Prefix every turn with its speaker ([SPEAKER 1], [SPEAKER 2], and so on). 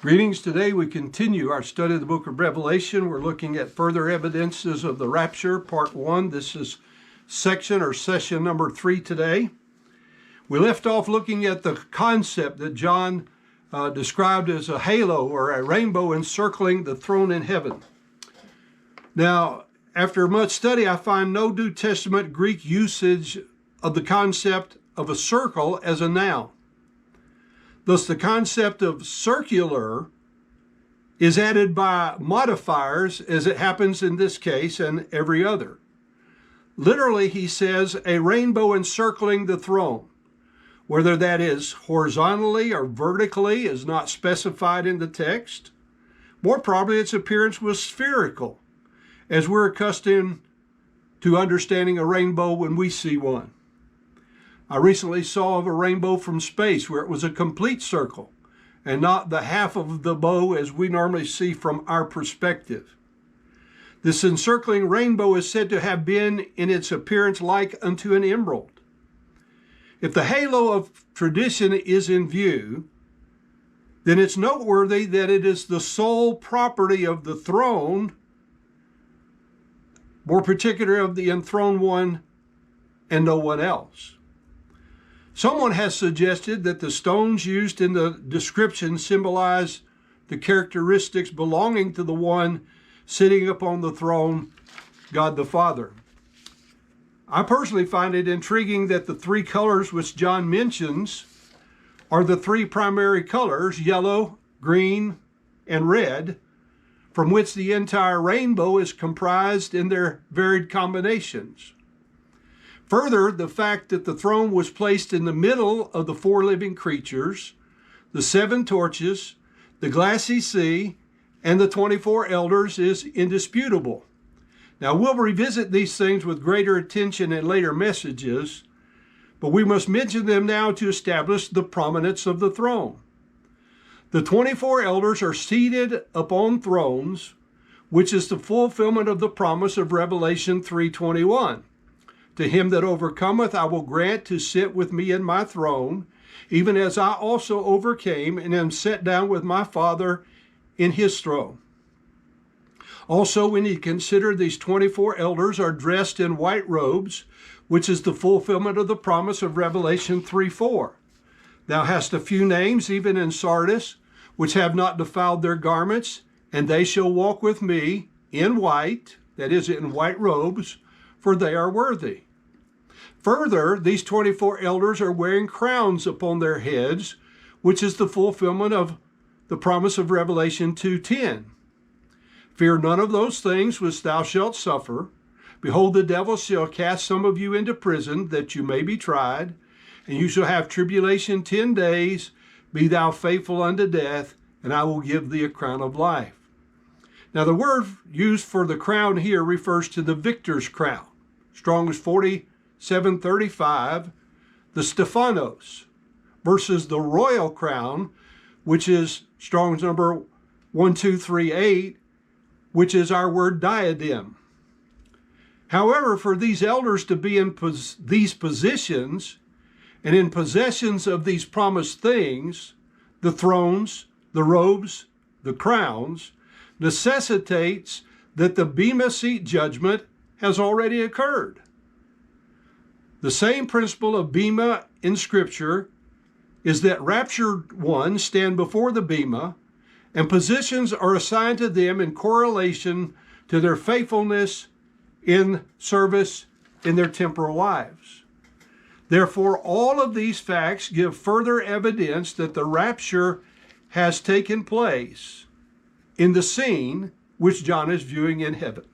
[SPEAKER 1] Greetings. Today we continue our study of the book of Revelation. We're looking at further evidences of the rapture, part 1. This is session number 3 today. We left off looking at the concept that John described as a halo or a rainbow encircling the throne in heaven. Now, after much study, I find no New Testament Greek usage of the concept of a circle as a noun. Thus, the concept of circular is added by modifiers, as it happens in this case and every other. Literally, he says, a rainbow encircling the throne. Whether that is horizontally or vertically is not specified in the text. More probably, its appearance was spherical, as we're accustomed to understanding a rainbow when we see one. I recently saw of a rainbow from space where it was a complete circle and not the half of the bow as we normally see from our perspective. This encircling rainbow is said to have been in its appearance like unto an emerald. If the halo of tradition is in view, then it's noteworthy that it is the sole property of the throne, more particularly of the enthroned one, and no one else. Someone has suggested that the stones used in the description symbolize the characteristics belonging to the one sitting upon the throne, God the Father. I personally find it intriguing that the three colors which John mentions are the three primary colors, yellow, green, and red, from which the entire rainbow is comprised in their varied combinations. Further, the fact that the throne was placed in the middle of the four living creatures, the seven torches, the glassy sea, and the 24 elders is indisputable. Now, we'll revisit these things with greater attention in later messages, but we must mention them now to establish the prominence of the throne. The 24 elders are seated upon thrones, which is the fulfillment of the promise of Revelation 3:21. To him that overcometh, I will grant to sit with me in my throne, even as I also overcame and am set down with my Father in his throne. Also, when you consider these 24 elders are dressed in white robes, which is the fulfillment of the promise of Revelation 3:4. Thou hast a few names, even in Sardis, which have not defiled their garments, and they shall walk with me in white, that is, in white robes, for they are worthy. Further, these 24 elders are wearing crowns upon their heads, which is the fulfillment of the promise of Revelation 2:10. Fear none of those things which thou shalt suffer. Behold, the devil shall cast some of you into prison, that you may be tried, and you shall have tribulation 10 days. Be thou faithful unto death, and I will give thee a crown of life. Now, the word used for the crown here refers to the victor's crown. Strong's 47:35, the Stephanos, versus the royal crown, which is Strong's number 1238, which is our word diadem. However, for these elders to be in these positions and in possessions of these promised things, the thrones, the robes, the crowns, necessitates that the Bema Seat judgment has already occurred. The same principle of Bema in Scripture is that raptured ones stand before the Bema, and positions are assigned to them in correlation to their faithfulness in service in their temporal lives. Therefore, all of these facts give further evidence that the rapture has taken place in the scene which John is viewing in heaven.